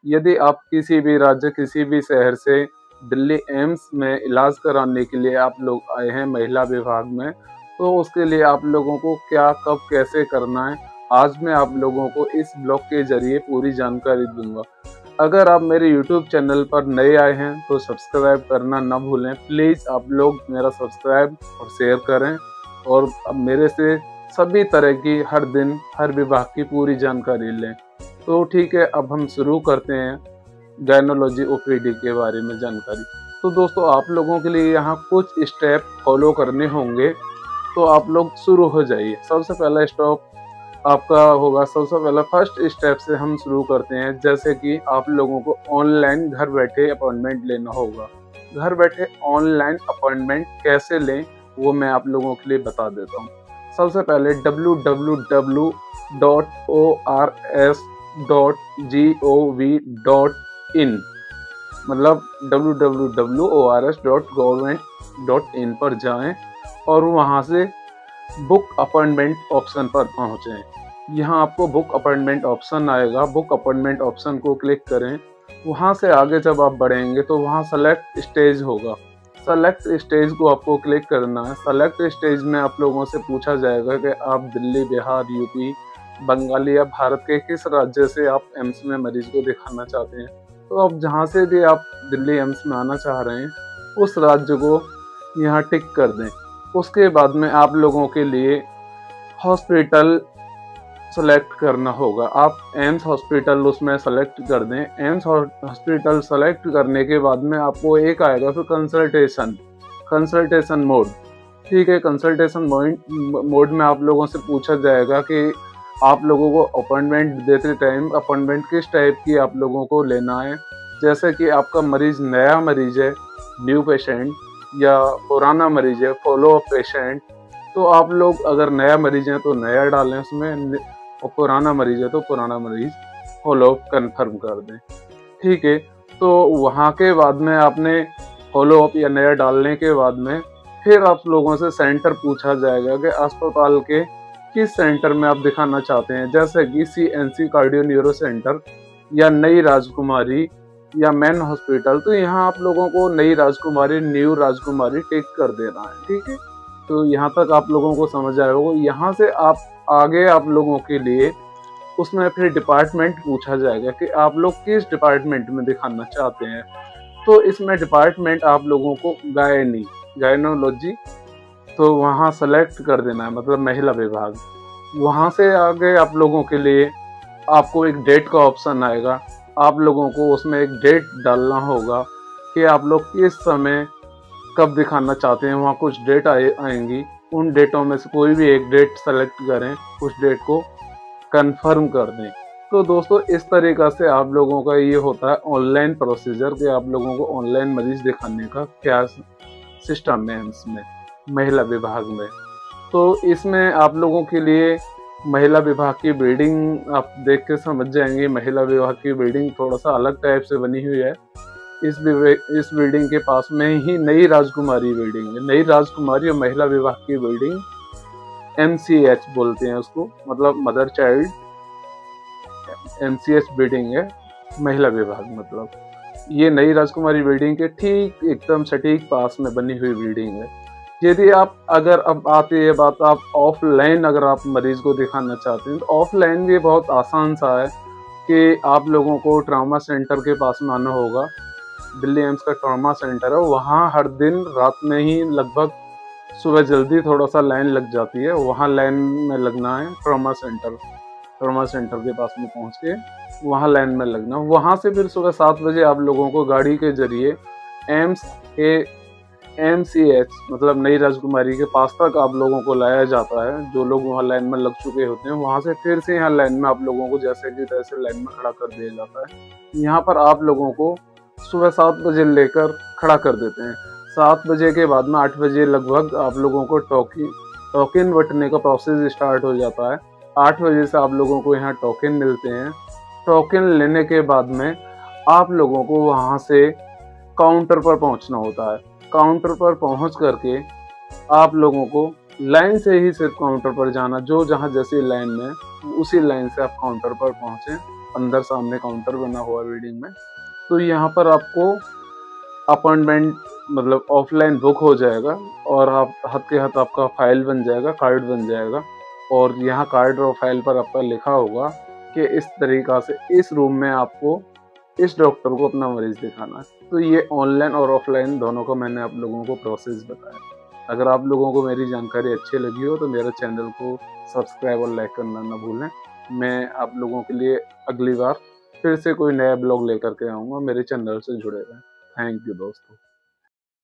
यदि आप किसी भी राज्य, किसी भी शहर से दिल्ली एम्स में इलाज कराने के लिए आप लोग आए हैं महिला विभाग में, तो उसके लिए आप लोगों को क्या, कब, कैसे करना है, आज मैं आप लोगों को इस ब्लॉग के ज़रिए पूरी जानकारी दूँगा। अगर आप मेरे यूट्यूब चैनल पर नए आए हैं तो सब्सक्राइब करना ना भूलें। प्लीज़ आप लोग मेरा सब्सक्राइब और शेयर करें और अब मेरे से सभी तरह की हर दिन, हर विभाग की पूरी जानकारी लें। तो ठीक है, अब हम शुरू करते हैं गायनोलॉजी ओपीडी के बारे में जानकारी। तो दोस्तों, आप लोगों के लिए यहाँ कुछ स्टेप फॉलो करने होंगे, तो आप लोग शुरू हो जाइए। सबसे पहला स्टॉप आपका होगा, सबसे पहला फर्स्ट स्टेप से हम शुरू करते हैं। जैसे कि आप लोगों को ऑनलाइन घर बैठे अपॉइंटमेंट लेना होगा। घर बैठे ऑनलाइन अपॉइंटमेंट कैसे लें, वो मैं आप लोगों के लिए बता देता हूँ। सबसे पहले www.ors.gov.in मतलब www.ors.government.in पर जाएं और वहां से बुक अपॉइंटमेंट ऑप्शन पर पहुंचें। यहाँ आपको बुक अपॉइंटमेंट ऑप्शन आएगा, बुक अपॉइंटमेंट ऑप्शन को क्लिक करें। वहाँ से आगे जब आप बढ़ेंगे तो वहाँ सेलेक्ट स्टेज होगा। सेलेक्ट स्टेज को आपको क्लिक करना है। सेलेक्ट स्टेज में आप लोगों से पूछा जाएगा कि आप दिल्ली, बिहार, यूपी, बंगाल या भारत के किस राज्य से आप एम्स में मरीज को दिखाना चाहते हैं। तो अब जहाँ से भी आप दिल्ली एम्स में आना चाह रहे हैं उस राज्य को यहाँ टिक कर दें। उसके बाद में आप लोगों के लिए हॉस्पिटल सेलेक्ट करना होगा। आप एम्स हॉस्पिटल उसमें सेलेक्ट कर दें। एम्स हॉस्पिटल सेलेक्ट करने के बाद में आपको एक आएगा फिर कंसल्टेशन मोड। ठीक है, कंसल्टेशन मोड में आप लोगों से पूछा जाएगा कि आप लोगों को अपॉइंटमेंट देते टाइम अपॉइंटमेंट किस टाइप की आप लोगों को लेना है। जैसे कि आपका मरीज नया मरीज है, न्यू पेशेंट, या पुराना मरीज है, फॉलो अप पेशेंट, तो आप लोग अगर नया मरीज है तो नया डालें उसमें, और पुराना मरीज है तो पुराना मरीज फॉलो अप कन्फर्म कर दें। ठीक है, तो वहाँ के बाद में आपने फॉलो अप या नया डालने के बाद में फिर आप लोगों से सेंटर पूछा जाएगा कि अस्पताल के किस सेंटर में आप दिखाना चाहते हैं। जैसे कि CNC कार्डियो न्यूरो सेंटर या नई राजकुमारी या मैन हॉस्पिटल, तो यहाँ आप लोगों को नई राजकुमारी, न्यू राजकुमारी टिक कर देना है। ठीक है, तो यहाँ तक आप लोगों को समझ आया होगा। यहाँ से आप आगे आप लोगों के लिए उसमें फिर डिपार्टमेंट पूछा जाएगा कि आप लोग किस डिपार्टमेंट में दिखाना चाहते हैं। तो इसमें डिपार्टमेंट आप लोगों को गायनोलॉजी, तो वहाँ सेलेक्ट कर देना है, मतलब महिला विभाग। वहाँ से आगे आप लोगों के लिए आपको एक डेट का ऑप्शन आएगा। आप लोगों को उसमें एक डेट डालना होगा कि आप लोग किस समय कब दिखाना चाहते हैं। वहाँ कुछ डेट आएंगी, उन डेटों में से कोई भी एक डेट सेलेक्ट करें, उस डेट को कंफर्म कर दें। तो दोस्तों, इस तरीक़ा से आप लोगों का ये होता है ऑनलाइन प्रोसीजर कि आप लोगों को ऑनलाइन मरीज दिखाने का क्या सिस्टम है एम्स में, महिला विभाग में। तो इसमें आप लोगों के लिए महिला विभाग की बिल्डिंग आप देख के समझ जाएंगे। महिला विभाग की बिल्डिंग थोड़ा सा अलग टाइप से बनी हुई है। इस बिल्डिंग के पास में ही नई राजकुमारी बिल्डिंग है। नई राजकुमारी और महिला विभाग की बिल्डिंग MCH बोलते हैं उसको, मतलब मदर चाइल्ड MCH बिल्डिंग है महिला विभाग। मतलब ये नई राजकुमारी बिल्डिंग के ठीक एकदम सटीक पास में बनी हुई बिल्डिंग है। यदि आप, अगर अब आती है बात, आप ऑफलाइन अगर आप मरीज को दिखाना चाहते हैं तो ऑफलाइन भी बहुत आसान सा है कि आप लोगों को ट्रामा सेंटर के पास में आना होगा। दिल्ली एम्स का ट्रामा सेंटर है, वहाँ हर दिन रात में ही लगभग सुबह जल्दी थोड़ा सा लाइन लग जाती है। वहाँ लाइन में लगना है, ट्रामा सेंटर के पास में पहुँच के वहाँ लाइन में लगना। वहाँ से फिर सुबह 7 बजे आप लोगों को गाड़ी के जरिए एम्स के MCH मतलब नई राजकुमारी के पास तक आप लोगों को लाया जाता है। जो लोग वहाँ लाइन में लग चुके होते हैं, वहाँ से फिर से यहाँ लाइन में आप लोगों को जैसे कि तैसे लाइन में खड़ा कर दिया जाता है। यहाँ पर आप लोगों को सुबह 7 बजे लेकर खड़ा कर देते हैं। 7 बजे के बाद में 8 बजे लगभग आप लोगों को टोकन बटने का प्रोसेस स्टार्ट हो जाता है। 8 बजे से आप लोगों को यहाँ टोकन मिलते हैं। टोकन लेने के बाद में आप लोगों को वहाँ से काउंटर पर पहुँचना होता है। काउंटर पर पहुँच करके आप लोगों को लाइन से ही सिर्फ काउंटर पर जाना, जो जहाँ जैसी लाइन में उसी लाइन से आप काउंटर पर पहुँचें। अंदर सामने काउंटर बना हुआ है रीडिंग में। तो यहाँ पर आपको अपॉइंटमेंट मतलब ऑफलाइन बुक हो जाएगा और आप हाथ के हाथ आपका फाइल बन जाएगा, कार्ड बन जाएगा और यहाँ कार्ड और फाइल पर आपका लिखा होगा कि इस तरीक़ा से इस रूम में आपको इस डॉक्टर को अपना मरीज़ दिखाना है। तो ये ऑनलाइन और ऑफलाइन दोनों का मैंने आप लोगों को प्रोसेस बताया। अगर आप लोगों को मेरी जानकारी अच्छी लगी हो तो मेरे चैनल को सब्सक्राइब और लाइक करना ना भूलें। मैं आप लोगों के लिए अगली बार फिर से कोई नया ब्लॉग लेकर के आऊँगा। मेरे चैनल से जुड़े रहें। थैंक यू दोस्तों।